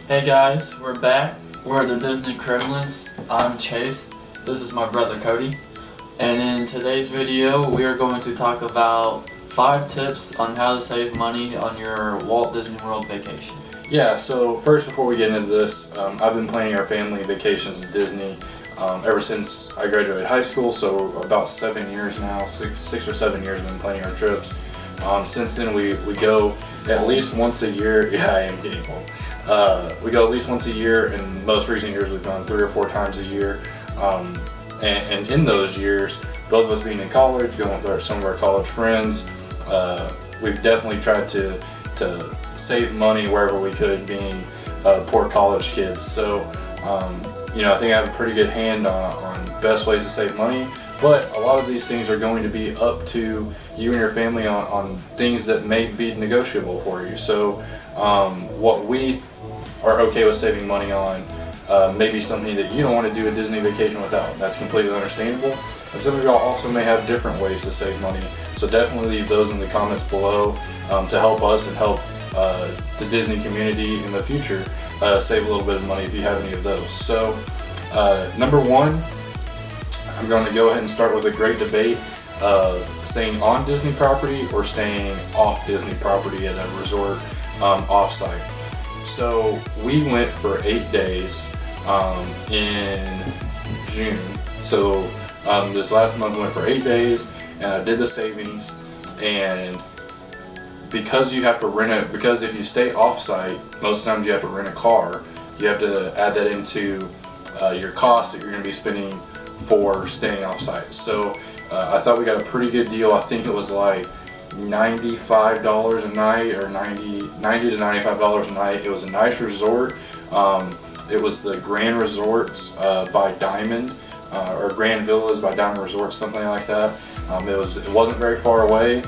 Hey guys, we're back. We're the Disney Kremlins. I'm Chase. This is my brother Cody. And in today's video, we are going to talk about 5 tips on how to save money on your Walt Disney World vacation. Yeah, so first before we get into this, I've been planning our family vacations to Disney ever since I graduated high school, so about 7 years now, six or 7 years we've been planning our trips. Since then we go at least once a year. Yeah, I am getting old. We go at least once a year, and most recent years we've gone 3 or 4 times a year. And in those years, both of us being in college, going with some of our college friends, we've definitely tried to save money wherever we could, being poor college kids. So, I think I have a pretty good hand on best ways to save money. But a lot of these things are going to be up to you and your family on things that may be negotiable for you. So what we are okay with saving money on may be something that you don't want to do a Disney vacation without. That's completely understandable. And some of y'all also may have different ways to save money. So definitely leave those in the comments below to help us and help the Disney community in the future save a little bit of money if you have any of those. So number 1, I'm going to go ahead and start with a great debate of staying on Disney property or staying off Disney property at a resort off-site. So we went for 8 days in June. So this last month we went for 8 days, and I did the savings. And because you have to because if you stay off-site, most times you have to rent a car. You have to add that into your costs that you're going to be spending for staying off-site. So I thought we got a pretty good deal. I think it was like $95 a night, or $90 to $95 a night. It was a nice resort. It was the Grand Resorts by Diamond, or Grand Villas by Diamond Resorts, something like that. It wasn't very far away.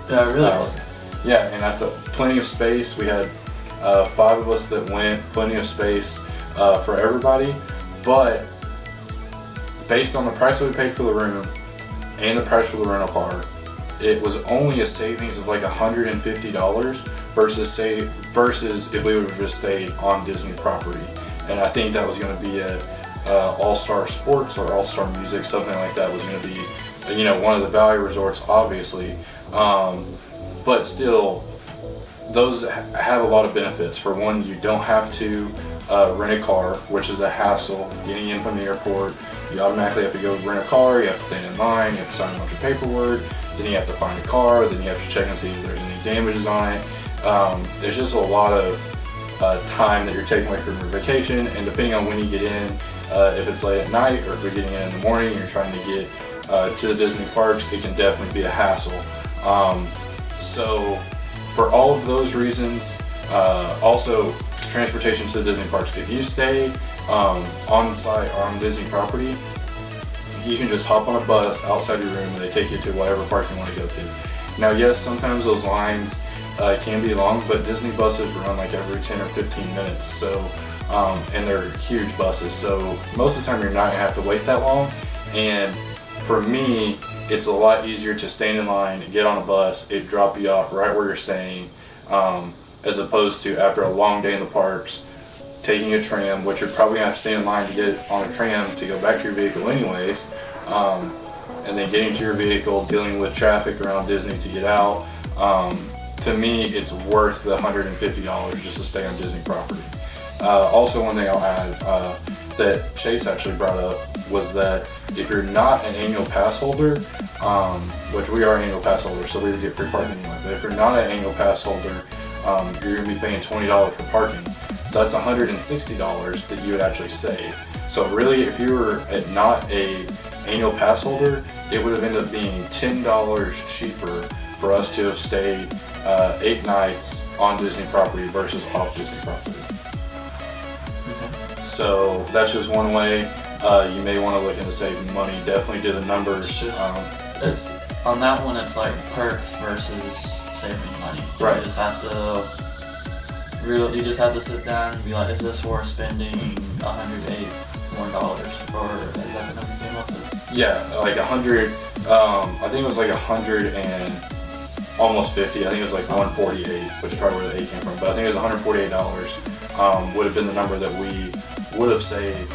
Yeah, it really wasn't. Yeah, and I thought plenty of space. We had 5 of us that went, plenty of space for everybody. But based on the price that we paid for the room and the price for the rental car, it was only a savings of like $150 versus if we would have just stayed on Disney property. And I think that was going to be All-Star Sports or All-Star Music, something like that was going to be, one of the value resorts, obviously. But still, those have a lot of benefits. For one, you don't have to rent a car, which is a hassle getting in from the airport. You automatically have to go rent a car, you have to stand in line, you have to sign a bunch of paperwork, then you have to find a car, then you have to check and see if there's any damages on it. There's just a lot of time that you're taking away from your vacation, and depending on when you get in, if it's late at night or if you're getting in the morning and you're trying to get to the Disney parks, it can definitely be a hassle. So for all of those reasons, also transportation to the Disney parks. If you stay on site or on Disney property, you can just hop on a bus outside your room and they take you to whatever park you want to go to. Now, yes, sometimes those lines can be long, but Disney buses run like every 10 or 15 minutes. So, and they're huge buses. So most of the time you're not gonna have to wait that long. And for me, it's a lot easier to stand in line, get on a bus, it drop you off right where you're staying, as opposed to after a long day in the parks, taking a tram, which you're probably gonna have to stay in line to get on a tram to go back to your vehicle anyways, and then getting to your vehicle, dealing with traffic around Disney to get out. To me, it's worth the $150 just to stay on Disney property. Also, one thing I'll add that Chase actually brought up was that if you're not an annual pass holder, which we are annual pass holders, so we would get free parking anyway, but if you're not an annual pass holder, you're going to be paying $20 for parking. So that's $160 that you would actually save. So really, if you were not a annual pass holder, it would have ended up being $10 cheaper for us to have stayed 8 nights on Disney property versus off Disney property. So that's just one way you may want to look into saving money. Definitely do the numbers. It's on that one. It's like perks versus saving money. Right. You just have to sit down and be like, is this worth spending $108 more, or is that the number you came up with? Yeah, like 100. I think it was like 100 and almost 50. I think it was like 148, which is probably where the 8 came from. But I think it was $148 would have been the number that we would have saved,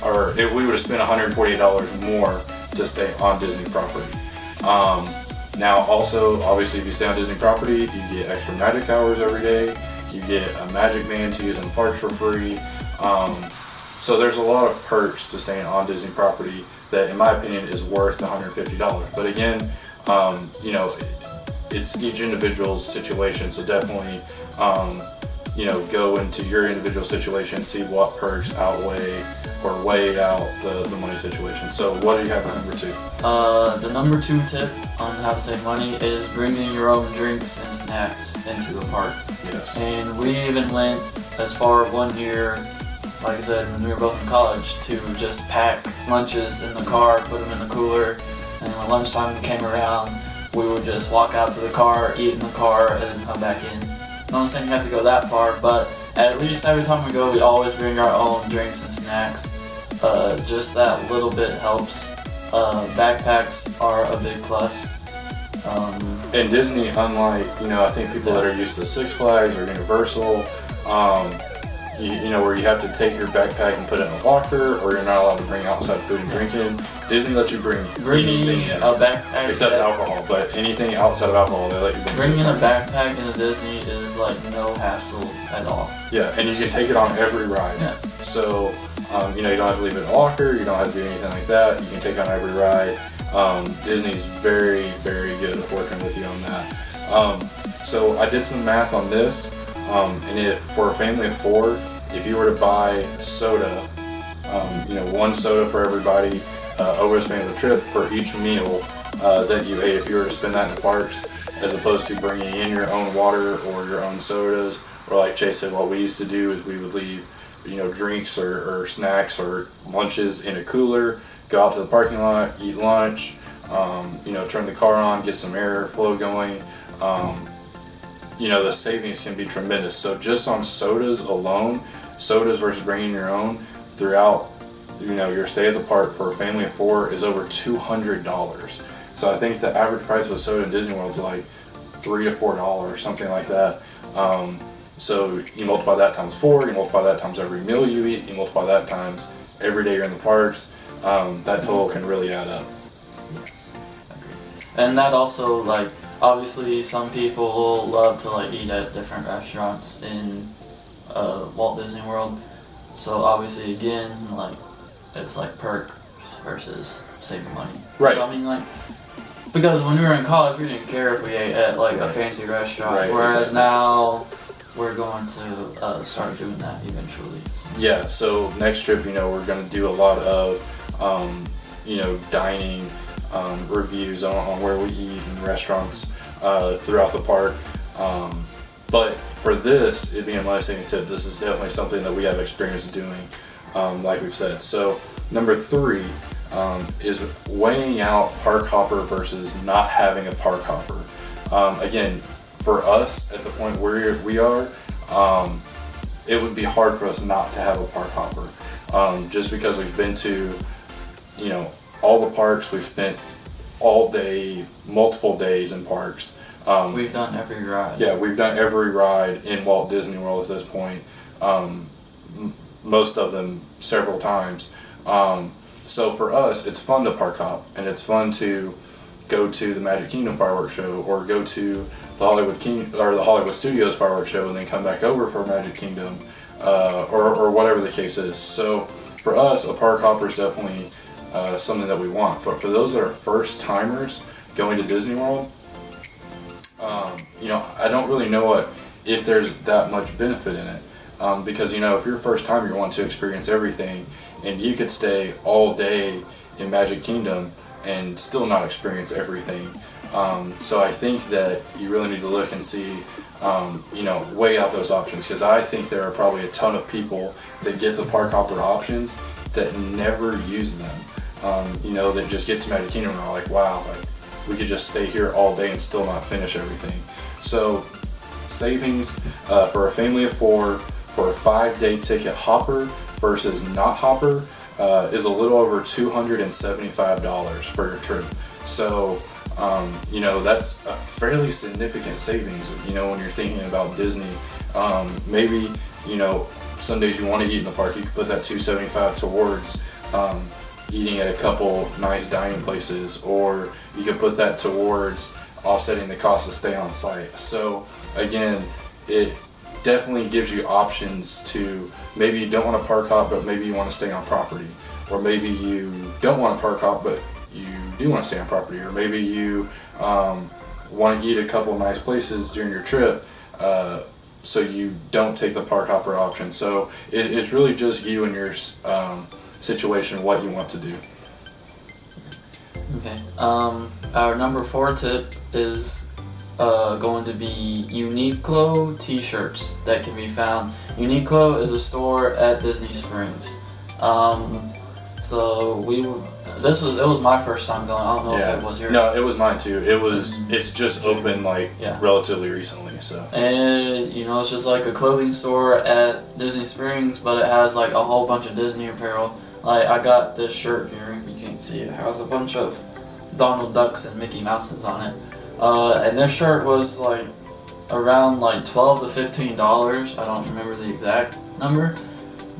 or if we would have spent $148 more to stay on Disney property. Now also, obviously, if you stay on Disney property, you get extra magic hours every day. You get a magic man to use in the parks for free. So there's a lot of perks to staying on Disney property that, in my opinion, is worth the $150. But again, you know, it's each individual's situation. So definitely, you know, go into your individual situation, see what perks outweigh or weigh out the money situation. So what do you have for number 2? The number 2 tip on how to save money is bringing your own drinks and snacks into the park. Yes. And we even went as far one year, like I said, when we were both in college, to just pack lunches in the car, put them in the cooler, and when lunchtime came around, we would just walk out to the car, eat in the car, and then come back in. Not saying you have to go that far, but at least every time we go, we always bring our own drinks and snacks. Just that little bit helps. Backpacks are a big plus. And Disney, unlike, you know, I think people that are used to Six Flags or Universal, you know, where you have to take your backpack and put it in a locker, or you're not allowed to bring outside food and drink in. Disney lets you bring anything in, a backpack except alcohol. But anything outside of alcohol, they let you bring. Bringing a backpack into Disney is like no hassle at all. Yeah, and you can take it on every ride. Yeah. So, you know, you don't have to leave it in a locker. You don't have to do anything like that. You can take it on every ride. Disney's very, very good at working with you on that. So I did some math on this, and if for a family of 4, if you were to buy soda, you know, 1 soda for everybody over the span of the trip for each meal that you ate, if you were to spend that in the parks, as opposed to bringing in your own water or your own sodas, or like Chase said, what we used to do is we would leave, you know, drinks or snacks or lunches in a cooler, go out to the parking lot, eat lunch, you know, turn the car on, get some airflow going. You know, the savings can be tremendous. So just on sodas alone, sodas versus bringing your own throughout, you know, your stay at the park for a family of 4 is over $200. So I think the average price of a soda in Disney World is like $3 to $4, something like that. So you multiply that times 4, you multiply that times every meal you eat, you multiply that times every day you're in the parks. That total can really add up. Yes, I agree. And that also, like, obviously some people love to like eat at different restaurants in Walt Disney World. So obviously, again, like, it's like perk versus saving money. Right. So I mean, like, because when we were in college, we didn't care if we ate at like a fancy restaurant. Right, whereas exactly. now we're going to start doing that eventually. So. Yeah. So next trip, you know, we're going to do a lot of, you know, dining reviews on where we eat in restaurants throughout the park. But for this, it being my second tip, this is definitely something that we have experience doing, like we've said. So number 3 is weighing out park hopper versus not having a park hopper. Again, for us at the point where we are, it would be hard for us not to have a park hopper, just because we've been to, you know, all the parks. We've spent all day, multiple days in parks. We've done every ride. Yeah, we've done every ride in Walt Disney World at this point. Most of them several times. So for us, it's fun to park hop, and it's fun to go to the Magic Kingdom fireworks show, or go to the Hollywood Studios fireworks show, and then come back over for Magic Kingdom, or whatever the case is. So for us, a park hopper is definitely something that we want. But for those that are first timers going to Disney World, you know, I don't really know if there's that much benefit in it, because, you know, if you're first time, you want to experience everything, and you could stay all day in Magic Kingdom and still not experience everything. So I think that you really need to look and see, you know, weigh out those options, because I think there are probably a ton of people that get the park hopper options that never use them. You know, that just get to Magic Kingdom and are like, wow, like, we could just stay here all day and still not finish everything. So savings for a family of 4 for a 5-day ticket hopper versus not hopper is a little over $275 for your trip. So you know, that's a fairly significant savings, you know, when you're thinking about Disney. Maybe, some days you want to eat in the park, you can put that $275 towards eating at a couple nice dining places, or you can put that towards offsetting the cost to stay on site. So again, it definitely gives you options to, maybe you don't want to park hop, but maybe you want to stay on property, or maybe you don't want to park hop, but you do want to stay on property, or maybe you want to eat a couple nice places during your trip, so you don't take the park hopper option. So it's really just you and your situation, what you want to do. Okay. Our number 4 tip is going to be Uniqlo t-shirts that can be found. Uniqlo is a store at Disney Springs. So it was my first time going. I don't know if it was yours. No, it was mine too. It's just open relatively recently. So. And it's just like a clothing store at Disney Springs, but it has like a whole bunch of Disney apparel. Like I got this shirt here, if you can't see it, has a bunch of Donald Ducks and Mickey Mouses on it. And this shirt was like around like $12 to $15. I don't remember the exact number,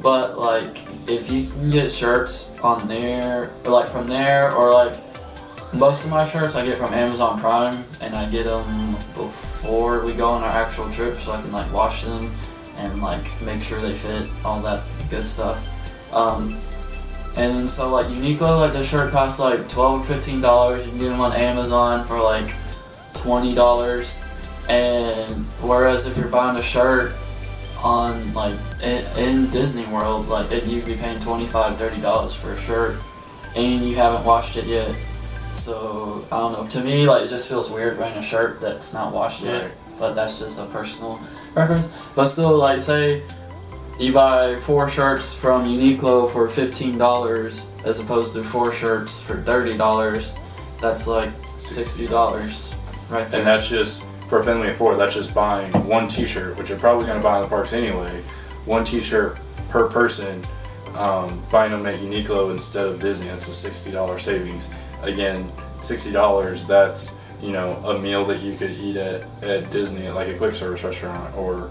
but like if you can get shirts on there, or like from there, or like most of my shirts I get from Amazon Prime, and I get them before we go on our actual trip, so I can like wash them and like make sure they fit, all that good stuff. And so like Uniqlo, like the shirt costs like $12 or $15. You can get them on Amazon for like $20. And whereas if you're buying a shirt on like in Disney World, like you'd be paying $25, $30 for a shirt, and you haven't washed it yet. So I don't know. To me, like it just feels weird wearing a shirt that's not washed yet. But that's just a personal preference. But still, like say you buy 4 shirts from Uniqlo for $15 as opposed to 4 shirts for $30. That's like $60 right there. And that's just for a family of 4. That's just buying 1 T-shirt, which you're probably going to buy in the parks anyway. 1 T-shirt per person. Buying them at Uniqlo instead of Disney. That's a $60 savings. Again, $60. That's a meal that you could eat at Disney at like a quick service restaurant, or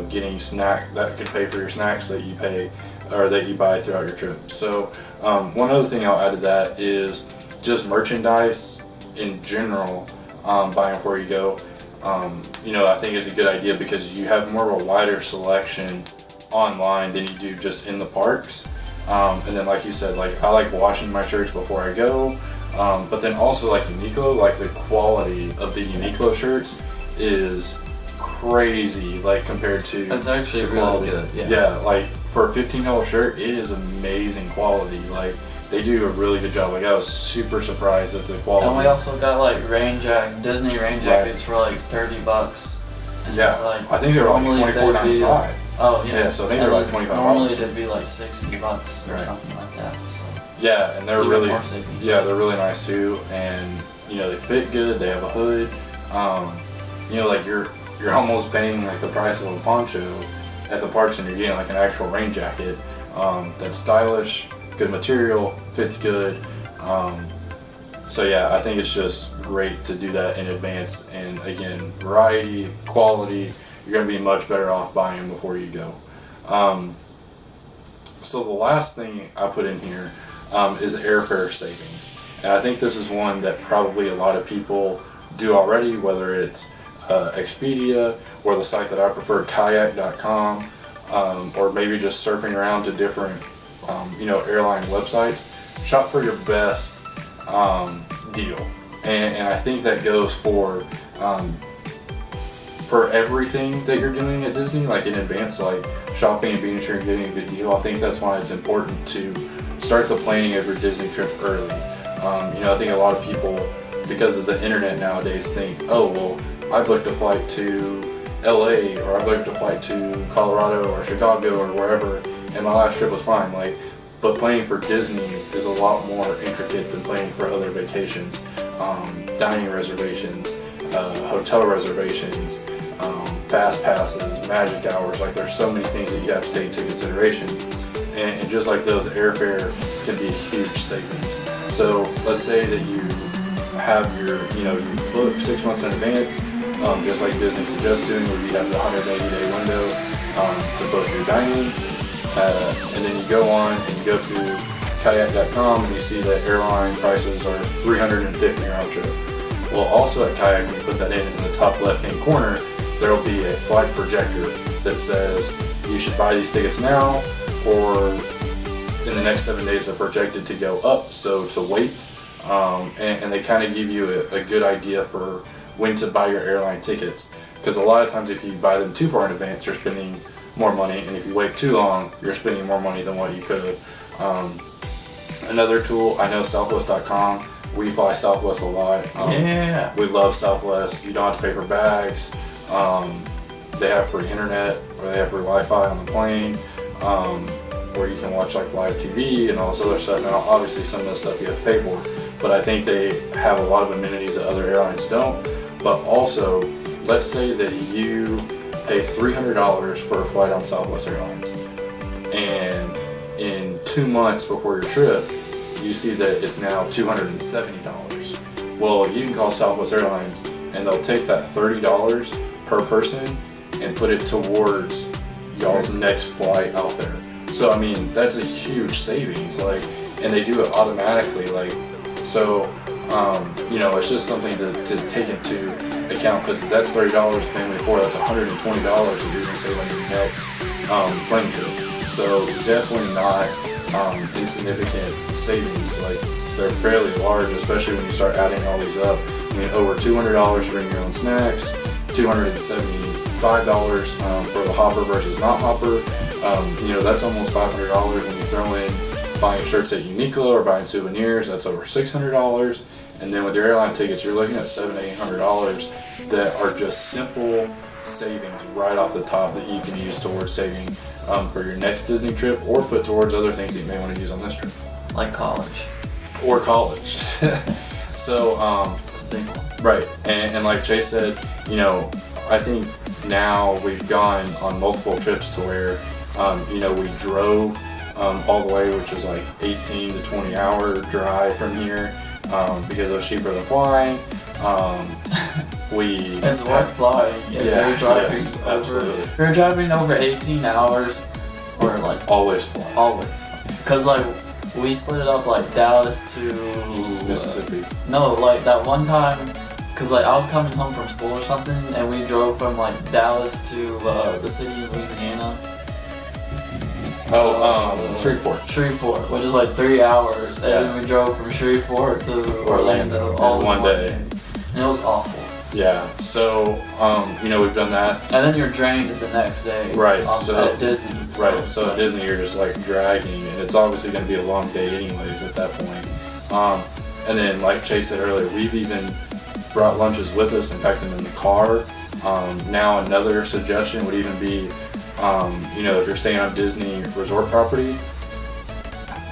getting snack that could pay for your snacks that you pay or that you buy throughout your trip. So one other thing I'll add to that is just merchandise in general. Buying before you go, I think is a good idea, because you have more of a wider selection online than you do just in the parks. And then like you said, like I like washing my shirts before I go, but then also like Uniqlo, like the quality of the Uniqlo shirts is crazy, like compared to it's actually really good. Yeah, like for a $15 shirt, it is amazing quality. Like they do a really good job. Like I was super surprised at the quality. And we also got like Disney rain jackets for like $30. And yeah, it's like, I think they were like $24.95. Oh yeah. Yeah, so I think they're like $25. Normally it'd be like $60 or something like that. So yeah, and they're even really more savings. they're really nice too, and they fit good. They have a hood. Like you're almost paying like the price of a poncho at the parks, and you're getting like an actual rain jacket that's stylish, good material, fits good. So yeah, I think it's just great to do that in advance. And again, variety, quality, you're going to be much better off buying before you go. So the last thing I put in here is Airfare Savings. And I think this is one that probably a lot of people do already, whether it's Expedia or the site that I prefer, kayak.com, or maybe just surfing around to different airline websites. Shop for your best deal, and I think that goes for everything that you're doing at Disney, like in advance, like shopping and being sure you're getting a good deal. I think that's why it's important to start the planning of your Disney trip early. I think a lot of people, because of the internet nowadays, think, oh well, I booked a flight to LA, or I booked a flight to Colorado or Chicago or wherever, and my last trip was fine. But planning for Disney is a lot more intricate than planning for other vacations. Dining reservations, hotel reservations, fast passes, magic hours. Like there's so many things that you have to take into consideration. And just like those, airfare can be a huge savings. So let's say that you have you book 6 months in advance, just like Disney suggests doing, where you have the 180-day window. to book your dining, and then you go on and you go to kayak.com and you see that airline prices are $350 round trip. Well, also at Kayak, when you put that in the top left-hand corner, there will be a flight projector that says you should buy these tickets now, or in the next 7 days they're projected to go up, so to wait. And they kind of give you a good idea for when to buy your airline tickets. Because a lot of times if you buy them too far in advance, you're spending more money, and if you wait too long, you're spending more money than what you could have. Another tool, I know Southwest.com. We fly Southwest a lot. Yeah. We love Southwest. You don't have to pay for bags. They have free internet, or they have free Wi-Fi on the plane, where you can watch like live TV and all this other stuff. Now, obviously, some of the stuff you have to pay for, but I think they have a lot of amenities that other airlines don't. But also, let's say that you pay $300 for a flight on Southwest Airlines, and in 2 months before your trip, you see that it's now $270. Well, you can call Southwest Airlines and they'll take that $30 per person and put it towards y'all's next flight out there. So I mean, that's a huge savings, like, and they do it automatically, like, so you know, it's just something to take into account, because that's $30 paying for, that's $120 that you're gonna save on your next plane trip. So definitely not insignificant savings. Like, they're fairly large, especially when you start adding all these up. I mean, over $200 for your own snacks, $275 for the hopper versus not hopper. You know, that's almost $500 when you throw in buying shirts at Uniqlo or buying souvenirs. That's over $600. And then with your airline tickets, you're looking at $700-800 that are just simple savings right off the top that you can use towards saving for your next Disney trip, or put towards other things that you may want to use on this trip. Like college. Or college. So, It's a big one. right, and like Chase said, you know, I think now we've gone on multiple trips to where, you know, we drove all the way, which is like 18 to 20 hour drive from here, because it was cheaper than flying. It's worth flying. If you're driving yes, absolutely. if you're driving over 18 hours, or like Always fly. always, because like we split it up, like Dallas to Mississippi. no, like that one time, because like I was coming home from school or something, and we drove from like Dallas to the city of Louisiana. Shreveport, which is like 3 hours, and then we drove from Shreveport to Orlando all in one day. And it was awful. Yeah, so, you know, we've done that. And then you're drained the next day. Right, so at Disney. Right, so at Disney you're just like dragging, and it's obviously going to be a long day anyways at that point. And then, like Chase said earlier, we've even brought lunches with us and packed them in the car. Now another suggestion would even be, you know, if you're staying on Disney resort property,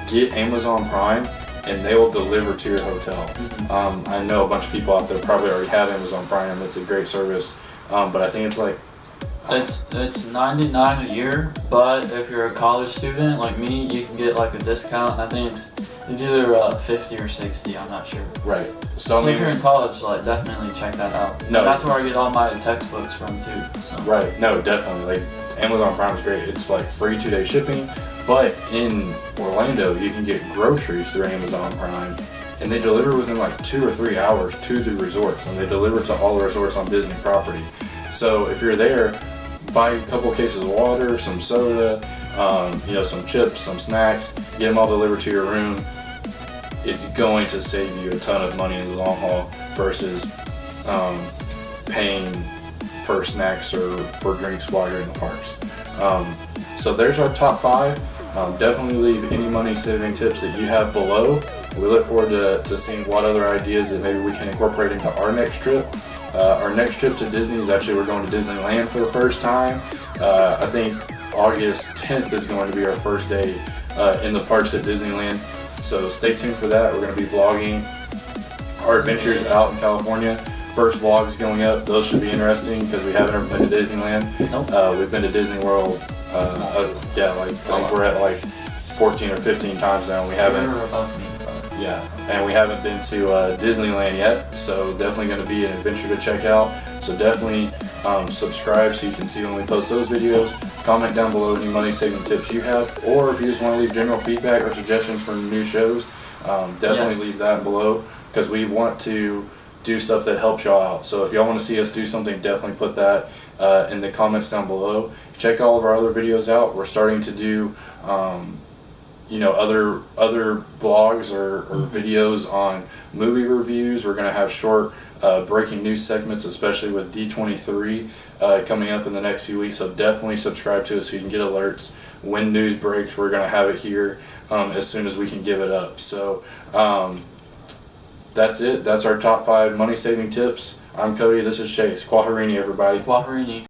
get Amazon Prime and they will deliver to your hotel. Mm-hmm. I know a bunch of people out there probably already have Amazon Prime. It's a great service, but I think it's like It's $99 a year, but if you're a college student like me, you can get like a discount. I think it's either 50 or 60. I'm not sure. right. So I mean, if you're in college, like definitely check that out. No. And that's where I get all my textbooks from too. So. right. No, definitely. Like, Amazon Prime is great. It's like free 2-day shipping, but in Orlando you can get groceries through Amazon Prime, and they deliver within like 2 or 3 hours to the resorts, and they deliver to all the resorts on Disney property. So if you're there, buy a couple of cases of water, some soda, you know, some chips, some snacks, get them all delivered to your room. It's going to save you a ton of money in the long haul versus paying for snacks or for drinks while you're in the parks. So there's our top 5. Definitely leave any money saving tips that you have below. We look forward to seeing what other ideas that maybe we can incorporate into our next trip. Our next trip to Disney is actually, we're going to Disneyland for the first time. I think August 10th is going to be our first day in the parks at Disneyland. So stay tuned for that. We're going to be vlogging our adventures out in California. First vlogs going up. Those should be interesting because we haven't ever been to Disneyland. Nope. We've been to Disney World. Yeah, like I think we're at like 14 or 15 times now. We haven't. You're above me, but Yeah, and we haven't been to Disneyland yet, so definitely going to be an adventure to check out. So definitely Subscribe so you can see when we post those videos. Comment down below any money saving tips you have, or if you just want to leave general feedback or suggestions for new shows, definitely leave that below, because we want to do stuff that helps y'all out. So if y'all want to see us do something, definitely put that in the comments down below. Check all of our other videos out. We're starting to do other vlogs or videos on movie reviews. We're going to have short breaking news segments, especially with D23 coming up in the next few weeks. So definitely subscribe to us so you can get alerts when news breaks. We're going to have it here as soon as we can give it up. So that's it. That's our top 5 money saving tips. I'm Cody. This is Chase. Quaharini, everybody. Quaharini.